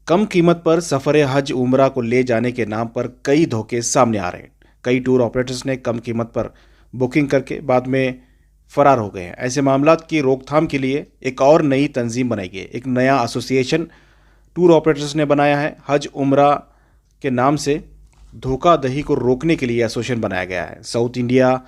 कम कीमत पर सफ़र हज उम्रा को ले जाने के नाम पर कई धोखे सामने आ रहे हैं। कई टूर ऑपरेटर्स ने कम कीमत पर बुकिंग करके बाद में फरार हो गए हैं। ऐसे मामलात की रोकथाम के लिए एक और नई तंजीम बनाई गई है। एक नया एसोसिएशन टूर ऑपरेटर्स ने बनाया है। हज उम्रा के नाम से धोखाधड़ी को रोकने के लिए एसोसिएशन बनाया गया है। साउथ इंडिया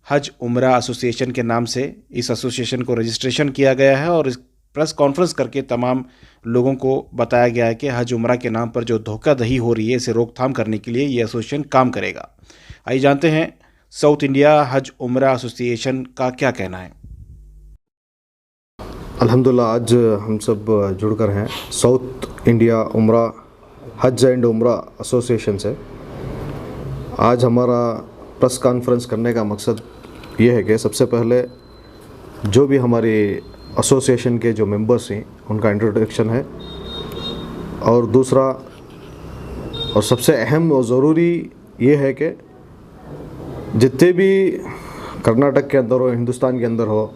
हज उम्रा एसोसिएशन के नाम से इस एसोसिएशन को रजिस्ट्रेशन किया गया है और प्रेस कॉन्फ्रेंस करके तमाम लोगों को बताया गया है कि हज उम्रा के नाम पर जो धोखाधड़ी हो रही है इसे रोकथाम करने के लिए ये एसोसिएशन काम करेगा। आइए जानते हैं साउथ इंडिया हज उम्रा एसोसिएशन का क्या कहना है। अल्हम्दुलिल्लाह आज हम सब जुड़कर हैं साउथ इंडिया उम्रा हज एंड उम्रा एसोसिएशन से। आज हमारा प्रेस कॉन्फ्रेंस करने का मकसद ये है कि सबसे पहले जो भी हमारी एसोसिएशन के जो मेंबर्स हैं उनका इंट्रोडक्शन है, और दूसरा और सबसे अहम और ज़रूरी ये है कि जितने भी कर्नाटक के अंदर हो, हिंदुस्तान के अंदर हो,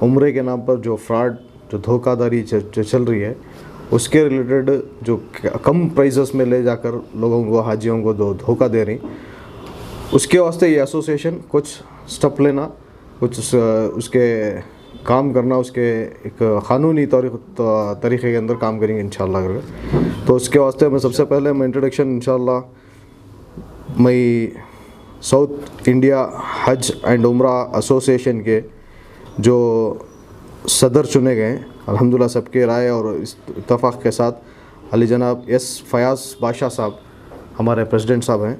उम्रे के नाम पर जो फ्रॉड जो धोखाधड़ी जो चल रही है उसके रिलेटेड जो कम प्राइसेस में ले जाकर लोगों को, हाजियों को धोखा दे रही, उसके वास्ते ये एसोसिएशन कुछ स्टेप लेना, कुछ उसके काम करना, उसके एक क़ानूनी तरीक़े के अंदर काम करेंगे इंशाअल्लाह। तो उसके वास्ते मैं सबसे पहले मैं इंट्रोडक्शन इंशाअल्लाह मैं साउथ इंडिया हज एंड उम्रा एसोसिएशन के जो सदर चुने गए हैं, अल्हम्दुलिल्लाह सबके राय और इत्तफ़ाक़ के साथ अली जनाब एस फयाज़ बादशाह साहब हमारे प्रेसिडेंट साहब हैं,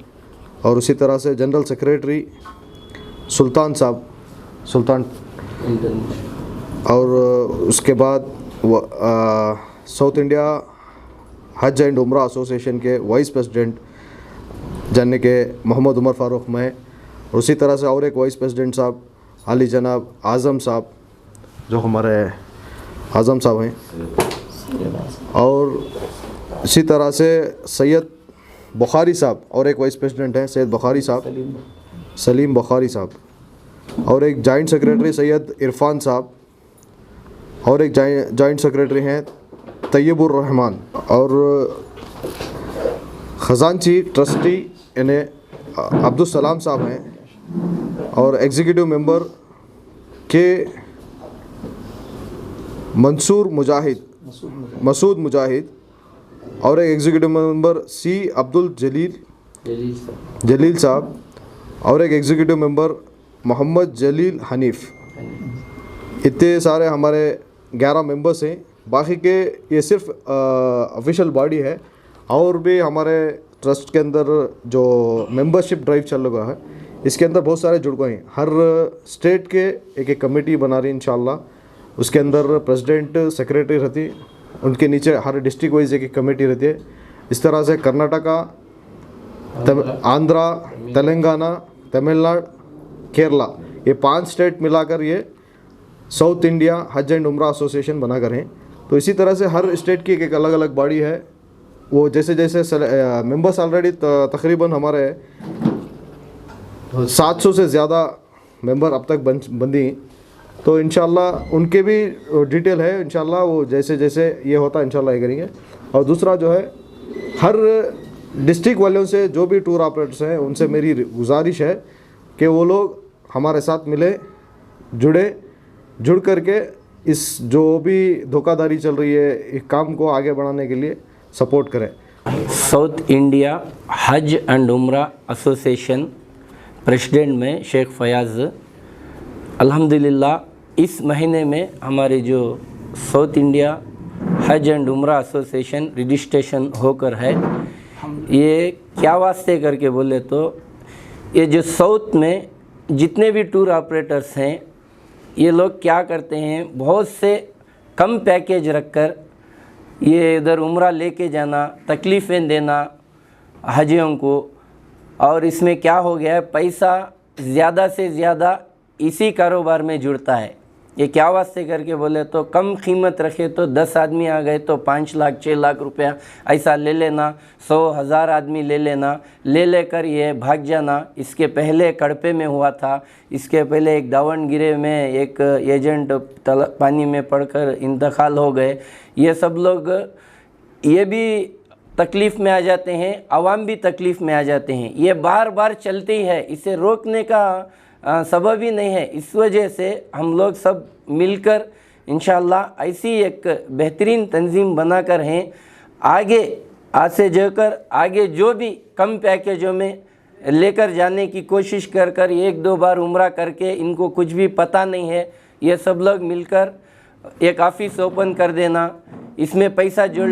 और उसी तरह से जनरल सेक्रेटरी सुल्तान साहब और उसके बाद साउथ इंडिया हज एंड उम्रा एसोसिएशन के वाइस प्रेसिडेंट जानने के मोहम्मद उमर फ़ारूक मैं, और उसी तरह से और एक वाइस प्रेसिडेंट साहब अली जनाब आज़म साहब जो हमारे आज़म साहब हैं, और इसी तरह से सैयद बुखारी साहब और एक वाइस प्रेसिडेंट हैं सैयद बुखारी साहब, सलीम बुखारी साहब, और एक जॉइंट सेक्रेटरी सैयद इरफान साहब, और एक जॉइंट सेक्रेटरी हैं तैयबुर रहमान, और ख़जानची ट्रस्टी इन्हें अब्दुल सलाम साहब हैं, और एग्जीक्यूटिव मेंबर के मसूद मुजाहिद, और एक एग्जीक्यूटिव मेंबर सी अब्दुल जलील साहब, और एक एग्जीक्यूटिव मेंबर मोहम्मद जलील हनीफ। इतने सारे हमारे 11 मेंबर्स हैं। बाकी के ये सिर्फ ऑफिशियल बॉडी है, और भी हमारे ट्रस्ट के अंदर जो मेंबरशिप ड्राइव चल रहा है इसके अंदर बहुत सारे जुड़ गए हैं। हर स्टेट के एक कमेटी बना रही इंशाअल्लाह, उसके अंदर प्रेसिडेंट सेक्रेटरी रहती, उनके नीचे हर डिस्ट्रिक्ट वाइज एक कमेटी रहती है। इस तरह से कर्नाटका, आंध्रा, तेलंगाना, तमिलनाडु, केरला, ये 5 स्टेट मिलाकर ये साउथ इंडिया हज एंड उम्रा एसोसिएशन बनाकर हैं। तो इसी तरह से हर स्टेट की एक अलग अलग बॉडी है। वो जैसे जैसे मेंबर्स ऑलरेडी तकरीबन हमारे 700 से ज़्यादा मेंबर अब तक बंदी, तो इंशाल्लाह उनके भी डिटेल है। इंशाल्लाह वो जैसे जैसे ये होता है इंशाल्लाह ये करेंगे। और दूसरा जो है, हर डिस्ट्रिक्ट वालों से जो भी टूर ऑपरेटर्स हैं उनसे मेरी गुजारिश है कि वो लोग हमारे साथ मिले, जुड़ करके इस जो भी धोखाधड़ी चल रही है इस काम को आगे बढ़ाने के लिए सपोर्ट करें। साउथ इंडिया हज एंड उम्रा एसोसिएशन प्रेसिडेंट में शेख फयाज़। अल्हम्दुलिल्लाह इस महीने में हमारे जो साउथ इंडिया हज एंड उम्रा एसोसिएशन रजिस्ट्रेशन होकर है। ये क्या वास्ते करके बोले तो ये जो साउथ में जितने भी टूर ऑपरेटर्स हैं ये लोग क्या करते हैं, बहुत से कम पैकेज रखकर ये इधर उम्रा लेके जाना, तकलीफ़ें देना हाजियों को, और इसमें क्या हो गया है, पैसा ज़्यादा से ज़्यादा इसी कारोबार में जुड़ता है। ये क्या वास्ते करके बोले तो कम कीमत रखे तो 10 आदमी आ गए तो 5 लाख 6 लाख रुपया ऐसा ले लेना, 100,000 आदमी ले लेना, ले लेकर ये भाग जाना। इसके पहले कड़पे में हुआ था, इसके पहले एक दावणगिरे में एक एजेंट पानी में पड़कर इंतकाल हो गए। ये सब लोग ये भी तकलीफ़ में आ जाते हैं, आवाम भी तकलीफ़ में आ जाते हैं। ये बार बार चलती है, इसे रोकने का सबब ही नहीं है। इस वजह से हम लोग सब मिलकर इंशाअल्लाह ऐसी एक बेहतरीन तंजीम बनाकर हैं, आगे आज से जोकर आगे जो भी कम पैकेजों में लेकर जाने की कोशिश कर एक दो बार उम्रा करके इनको कुछ भी पता नहीं है, ये सब लोग मिलकर एक ऑफिस ओपन कर देना, इसमें पैसा जोड़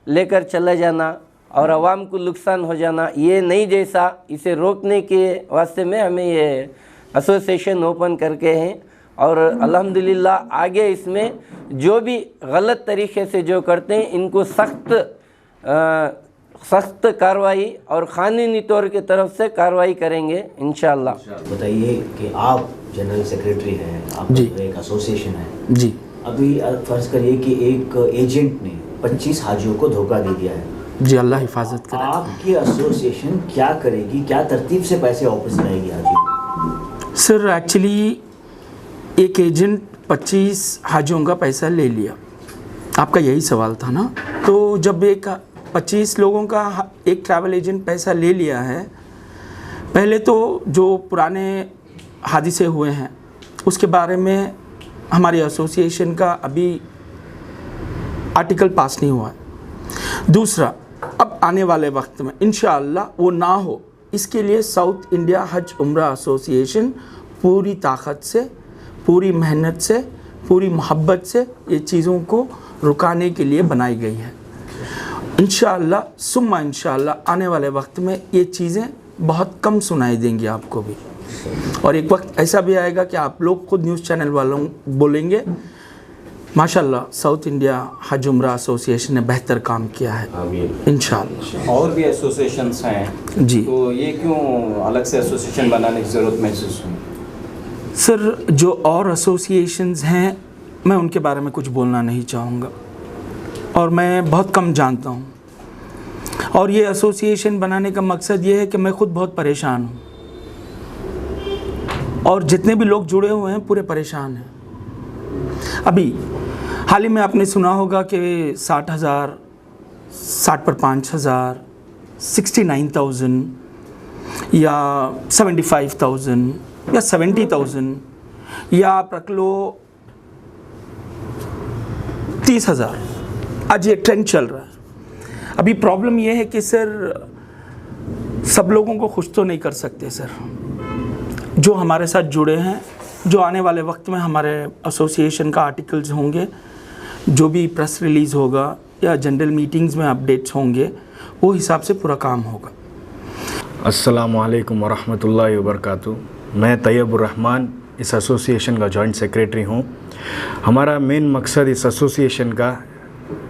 लेकर चला जाना और आवाम को नुकसान हो जाना, ये नहीं जैसा। इसे रोकने के वास्ते में हमें ये एसोसिएशन ओपन करके हैं और अल्हम्दुलिल्लाह आगे इसमें जो भी गलत तरीके से जो करते हैं इनको सख्त कार्रवाई और कानूनी तौर की तरफ से कार्रवाई करेंगे इंशाअल्लाह। बताइए कि आप जनरल सेक्रेटरी हैं, आप जी। एक एसोसिएशन है जी अभी फ़र्ज़ करिए कि एक एजेंट ने 25 हाजियों को धोखा दे दिया है, जी, अल्लाह हिफाजत करे। आपकी एसोसिएशन क्या करेगी, क्या तरतीब से पैसे वापस लाएगी हाजियों? सर एक्चुअली एक एजेंट 25 हाजियों का पैसा ले लिया, आपका यही सवाल था ना। तो जब एक 25 लोगों का एक ट्रैवल एजेंट पैसा ले लिया है, पहले तो जो पुराने हादिसे हुए हैं उसके बारे में हमारी एसोसिएशन का अभी आर्टिकल पास नहीं हुआ है। दूसरा, अब आने वाले वक्त में इंशाअल्लाह वो ना हो, इसके लिए साउथ इंडिया हज उम्रा एसोसिएशन पूरी ताकत से, पूरी मेहनत से, पूरी मोहब्बत से ये चीज़ों को रुकाने के लिए बनाई गई है। इंशाअल्लाह सुम्मा इंशाअल्लाह आने वाले वक्त में ये चीज़ें बहुत कम सुनाई देंगी आपको भी, और एक वक्त ऐसा भी आएगा कि आप लोग खुद न्यूज़ चैनल वालों बोलेंगे माशाल्लाह साउथ इंडिया हज उम्रा एसोसिएशन ने बेहतर काम किया है इंशाअल्लाह। और भी एसोसिएशंस हैं जी। तो ये क्यों अलग से एसोसिएशन बनाने की ज़रूरत महसूस हुई? सर जो और एसोसिएशंस हैं मैं उनके बारे में कुछ बोलना नहीं चाहूँगा, और मैं बहुत कम जानता हूँ। और ये एसोसिएशन बनाने का मकसद ये है कि मैं ख़ुद बहुत परेशान हूँ और जितने भी लोग जुड़े हुए हैं पूरे परेशान हैं। अभी हाल ही में आपने सुना होगा कि 60,000, 60 पर 5,000, 69,000 या 75,000 या 70,000 या आप रख लो 30,000, आज ये ट्रेंड चल रहा है। अभी प्रॉब्लम ये है कि सर सब लोगों को खुश तो नहीं कर सकते सर, जो हमारे साथ जुड़े हैं, जो आने वाले वक्त में हमारे एसोसिएशन का आर्टिकल्स होंगे, जो भी प्रेस रिलीज़ होगा या जनरल मीटिंग्स में अपडेट्स होंगे, वो हिसाब से पूरा काम होगा। अस्सलामु अलैकुम वरहमतुल्लाहि वबरकातुहू। मैं तैयबुर रहमान इस एसोसिएशन का जॉइंट सेक्रेटरी हूँ। हमारा मेन मकसद इस एसोसिएशन का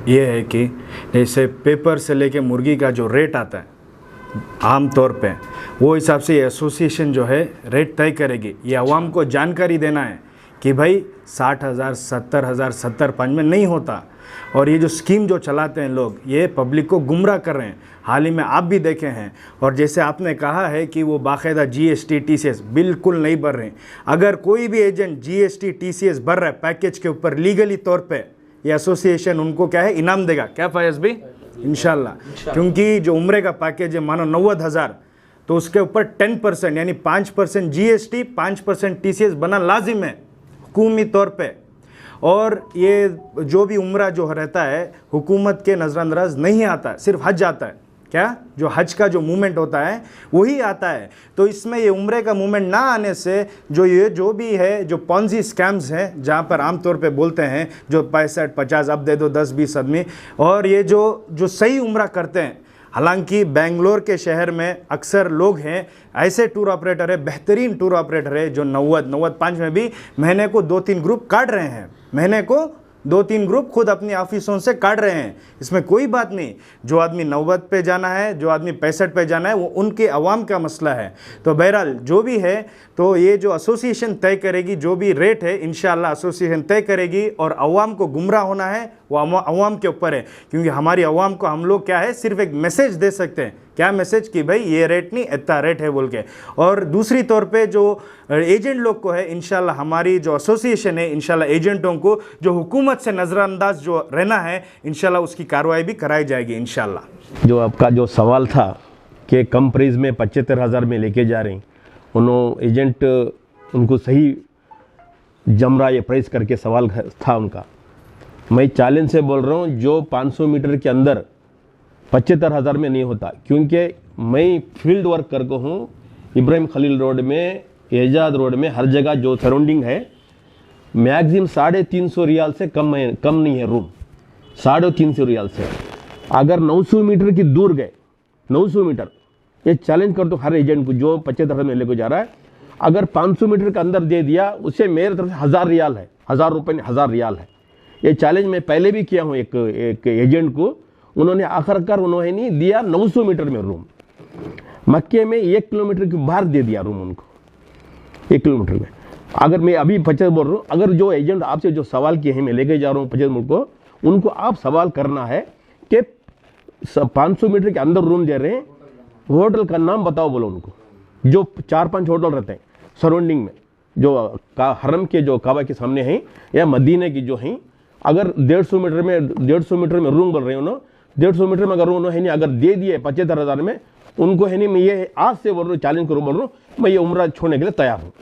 ये है कि जैसे पेपर से लेके मुर्गी का जो रेट आता है आम तौर पे, वो हिसाब से ये एसोसिएशन जो है रेट तय करेगी। ये आवाम को जानकारी देना है कि भाई 60,000, 70,000, 70,500 में नहीं होता। और ये जो स्कीम जो चलाते हैं लोग, ये पब्लिक को गुमराह कर रहे हैं। हाल ही में आप भी देखे हैं। और जैसे आपने कहा है कि वो बाकायदा GST TCS बिल्कुल नहीं भर रहे हैं। अगर कोई भी एजेंट GST TCS भर रहा है पैकेज के ऊपर लीगली तौर पे, ये एसोसिएशन उनको क्या है इनाम देगा। क्या फयाज भी इंशाल्लाह। क्योंकि जो उम्रे का पैकेज है मानो 90,000, तो उसके ऊपर 10% यानी 5% GST, 5% TCS बना लाजिम है हुकूमी तौर पे। और ये जो भी उम्रा जो रहता है हुकूमत के नज़रअंदाज नहीं आता, सिर्फ हज आता है। क्या जो हज का जो मूवमेंट होता है वही आता है। तो इसमें ये उम्रे का मूवमेंट ना आने से जो भी है जो पॉन्जी स्कैम्स हैं, जहाँ पर आमतौर पे बोलते हैं जो 65-50 अब दे दो 10-20 आदमी, और ये जो सही उम्रा करते हैं, हालांकि बेंगलोर के शहर में अक्सर लोग हैं ऐसे टूर ऑपरेटर है, बेहतरीन टूर ऑपरेटर है जो 90-95 में भी महीने को 2-3 ग्रुप काट रहे हैं, महीने को 2-3 ग्रुप खुद अपनी ऑफिसों से काट रहे हैं। इसमें कोई बात नहीं। जो आदमी 90 पे जाना है, जो आदमी 65 पे जाना है, वो उनके अवाम का मसला है। तो बहरहाल जो भी है, तो ये जो एसोसिएशन तय करेगी, जो भी रेट है इंशाअल्लाह एसोसिएशन तय करेगी। और अवाम को गुमराह होना है वो अवाम के ऊपर है, क्योंकि हमारी अवाम को हम लोग क्या है सिर्फ एक मैसेज दे सकते हैं क्या मैसेज कि भाई ये रेट नहीं इतना रेट है बोल के। और दूसरी तौर पे जो एजेंट लोग को है, इंशाल्लाह हमारी जो एसोसिएशन है इंशाल्लाह एजेंटों को जो हुकूमत से नज़रअंदाज जो रहना है इंशाल्लाह उसकी कार्रवाई भी कराई जाएगी इंशाल्लाह। जो आपका जो सवाल था कि कम प्राइस में 75,000 में लेके जा रहे हैं, उन्होंने एजेंट उनको सही जम रहा ये प्राइस करके सवाल था उनका। मैं चैलेंज से बोल रहा हूँ जो 500 मीटर के अंदर 75,000 में नहीं होता, क्योंकि मैं फील्ड वर्क करके हूँ इब्राहिम खलील रोड में, एजाज रोड में, हर जगह जो सराउंडिंग है मैक्सिमम 350 रियाल से कम नहीं है रूम, 350 रियाल से। अगर 900 मीटर की दूर गए, 900 मीटर, ये चैलेंज कर दो हर एजेंट को जो 75,000 में लेकर जा रहा है, अगर 500 मीटर के अंदर दे दिया उससे मेरे तरफ से 1000 रियाल है, 1000 रुपये 1000 रियाल है। ये चैलेंज मैं पहले भी किया हूँ एक एजेंट को, उन्होंने आखिरकार उन्होंने नहीं दिया 900 मीटर में रूम, मक्के में 1 किलोमीटर के बाहर दे दिया रूम उनको, 1 किलोमीटर में। अगर मैं अभी 50 बोल रहा हूँ, अगर जो एजेंट आपसे जो सवाल किए हैं मैं लेके जा रहा हूँ 50 मिनट को, उनको आप सवाल करना है कि 500 मीटर के अंदर रूम दे रहे हैं, होटल का नाम बताओ बोलो उनको। जो 4-5 होटल रहते हैं सराउंडिंग में, जो हरम के जो काबा के सामने हैं या मदीने की जो हैं, अगर 150 मीटर में रूम बोल रहे हो ना, 150 मीटर में अगर रूम है नहीं, अगर दे दिए 75,000 में उनको है नहीं, मैं ये आज से बोल रहा हूँ, चैलेंज करूँ बोल रहा हूँ, मैं ये उम्रा छोड़ने के लिए तैयार हूँ।